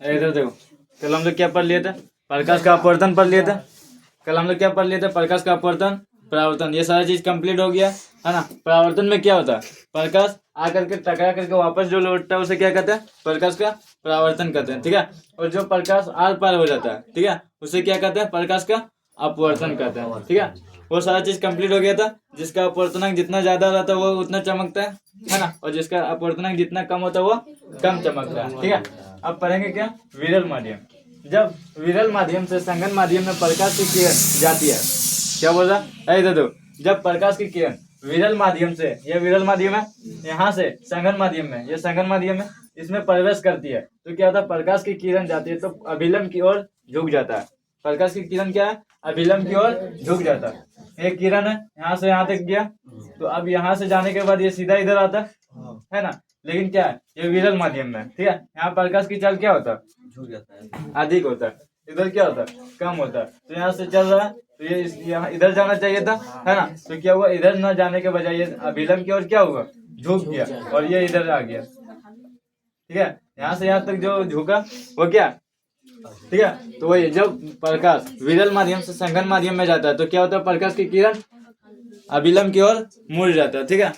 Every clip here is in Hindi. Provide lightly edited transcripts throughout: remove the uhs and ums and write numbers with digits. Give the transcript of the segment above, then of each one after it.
इधर देखो, कल हम लोग क्या पढ़ लिए थे? प्रकाश का अपवर्तन पढ़ लिए थे। कल हम लोग क्या पढ़ लिए थे? प्रकाश का अपवर्तन, परावर्तन। ये सारा चीज कंप्लीट हो गया है ना। परावर्तन में क्या होता है? प्रकाश आकर के टकरा करके वापस जो लौटता है उसे क्या कहते हैं? प्रकाश का परावर्तन कहते हैं, ठीक है। और जो प्रकाश आर पार हो जाता है, ठीक है, उसे क्या कहते हैं? प्रकाश का अपवर्तन कहते हैं, ठीक है। वो सारा चीज कंप्लीट हो गया था। जिसका अपवर्तनांक जितना ज्यादा रहता है वो उतना चमकता है ना, और जिसका अपवर्तनांक जितना कम होता है वो कम चमकता है, ठीक है। अब पढ़ेंगे क्या? विरल माध्यम। जब विरल माध्यम से संघन माध्यम में प्रकाश की किरण जाती है, क्या बोल रहा है? देखो, जब प्रकाश की किरण विरल माध्यम से, ये विरल माध्यम है, यहाँ से संघन माध्यम में, ये संघन माध्यम है, इसमें प्रवेश करती है तो क्या होता है? प्रकाश की किरण जाती है तो अभिलंब की ओर झुक जाता है। प्रकाश की किरण क्या है? अभिलंब की ओर झुक जाता है। एक किरण है, यहाँ से यहाँ तक गया, तो अब यहाँ से जाने के बाद ये सीधा इधर आता है ना। लेकिन क्या है? ये विरल माध्यम में, ठीक है। यहाँ प्रकाश की चाल क्या होता है? झुक जाता है। अधिक होता है। इधर क्या होता है? कम होता है। तो यहाँ से चल रहा है तो ये यहाँ इधर जाना चाहिए था, है ना। तो क्या हुआ? इधर न जाने के बजाय ये अभिलंब की ओर क्या हुआ? झुक गया, और ये इधर आ गया, ठीक है। यहाँ से यहाँ तक जो झुका वो क्या, ठीक है। तो वही, जब प्रकाश विरल माध्यम से संघन माध्यम में जाता है तो क्या होता है? प्रकाश की किरण अभिलंब की ओर मुड़ जाता है, ठीक है।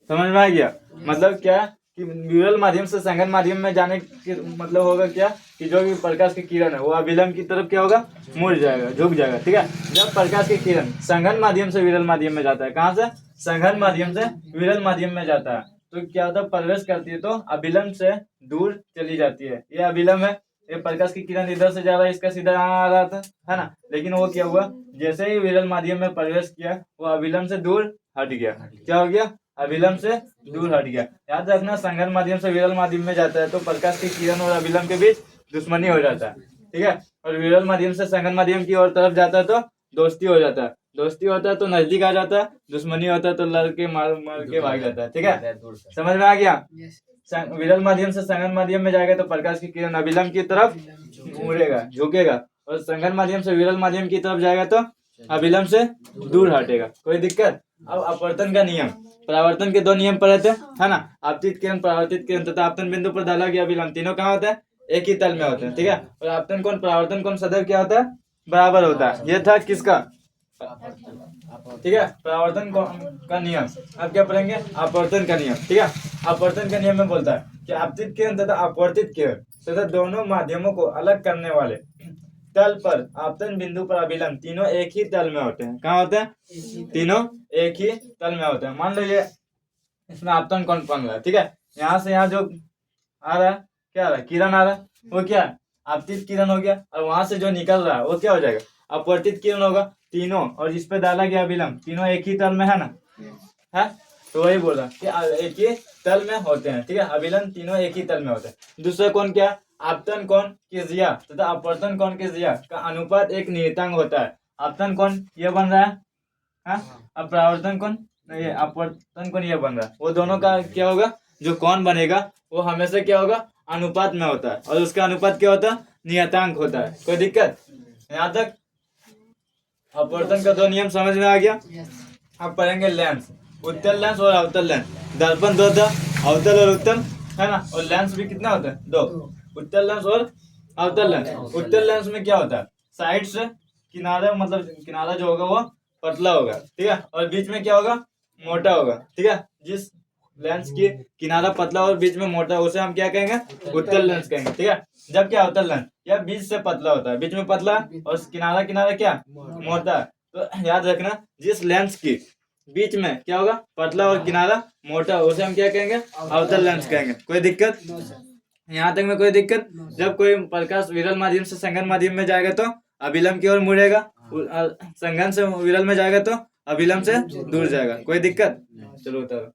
समझ में आ गया? मतलब क्या कि विरल माध्यम से संघन माध्यम में जाने के मतलब होगा क्या कि जो भी प्रकाश की किरण है वो अभिलंब की तरफ क्या होगा? मुड़ जाएगा, झुक जाएगा, ठीक है। जब प्रकाश की किरण संघन माध्यम से विरल माध्यम में जाता है, कहाँ से? संघन माध्यम से विरल माध्यम में जाता है, तो क्या होता है? प्रवेश करती है तो अभिलंब से दूर चली जाती है। ये अभिलंब है, ये प्रकाश की किरण इधर से जा रहा है, इसका सीधा यहाँ आ रहा था, है ना। लेकिन वो क्या हुआ? जैसे ही विरल माध्यम में प्रवेश किया वो अभिलंब से दूर हट गया। क्या हो गया? अभिलंब से दूर हट गया। याद रखना, संघन माध्यम से विरल माध्यम में जाता है तो प्रकाश की किरण और अभिलंब के बीच दुश्मनी हो जाता है, ठीक है। और विरल माध्यम से संघन माध्यम की ओर तरफ जाता है तो दोस्ती हो जाता है। दोस्ती होता है तो नजदीक आ जाता है, दुश्मनी होता है तो लड़ के मार मार के भाग जाता है, ठीक है। समझ में आ गया? विरल माध्यम से संघन माध्यम में जाएगा तो प्रकाश की किरण अभिलंब की तरफ मुड़ेगा, झुकेगा, और संघन माध्यम से विरल माध्यम की तरफ जाएगा तो अभिलंब से दूर हटेगा। कोई दिक्कत? अब अपवर्तन का नियम, परावर्तन के दो नियम पढ़े थे, है ना। आपतित किरण, परावर्तित किरण तथा आपतन बिंदु पर डाला गया अभिलंब, तीनों कहाँ होता है? एक ही तल में होते हैं, ठीक है। और आपतन कोण, परावर्तन कोण सदैव क्या होता है? बराबर होता है। ये था किसका? ठीक है, परावर्तन का नियम। अब क्या पढ़ेंगे? अपवर्तन का नियम, ठीक है। अपवर्तन का नियम में बोलता है कि आपतित किरण तथा अपवर्तित किरण तथा दोनों माध्यमों को अलग करने वाले तल पर आपतन बिंदु पर अभिलंब तीनों एक ही तल में होते हैं। कहाँ होते हैं? तीनों एक ही तल में होते हैं। मान लीजिए इसमें आपतन कोण बन रहा है, ठीक है। यहाँ से यहाँ जो आ रहा है, क्या आ रहा है? किरण आ रहा है, वो क्या है? आपतित किरण हो गया। और वहां से जो निकल रहा है वो क्या हो जाएगा? अपवर्तित किरण होगा। तीनों, और जिस पे डाला गया अभिलंब, तीनों एक ही तल में है ना, है। तो वही बोला कि एक ही तल में होते हैं, ठीक है। अभिलंब तीनों एक ही तल में होते हैं। दूसरा कौन क्या? आपतन कोण की जिया तथा अपवर्तन कोण की जिया का अनुपात एक नियतांक होता है। आपतन कोण ये बन रहा है, अब परावर्तन कोण, ये अपवर्तन कोण ये बन रहा है। वो दोनों का क्या होगा? जो कोण बनेगा वो हमेशा क्या होगा? अनुपात में होता है, और उसका अनुपात क्या होता है? नियतांक होता है। कोई दिक्कत? यहाँ तक अपवर्तन का दो नियम समझ में आ गया। अब पढ़ेंगे लेंस, उत्तल लेंस और अवतल लेंस। दर्पण दो था, अवतल और उत्तल, है ना। और लेंस भी कितना होता है? दो, उत्तल लेंस और अवतल लेंस। उत्तल लेंस में क्या होता है? साइड से किनारा, मतलब किनारा जो होगा वो पतला होगा, ठीक है, और बीच में क्या होगा? मोटा होगा, ठीक है। जिस लेंस की किनारा पतला और बीच में मोटा, उसे हम क्या कहेंगे? उत्तल लेंस कहेंगे, ठीक है। जब क्या अवतल लेंस या बीच से पतला होता है, बीच में पतला और किनारा किनारा क्या? मोटा। तो याद रखना, जिस लेंस की बीच में क्या होगा? पतला और किनारा मोटा, उसे हम क्या कहेंगे? अवतल लेंस कहेंगे। कोई दिक्कत? यहाँ तक में कोई दिक्कत? जब कोई प्रकाश विरल माध्यम से संघन माध्यम में जाएगा तो अभिलंब की ओर मुड़ेगा, संघन से विरल में जाएगा तो अभिलंब से दूर जाएगा। कोई दिक्कत? चलो उतारो।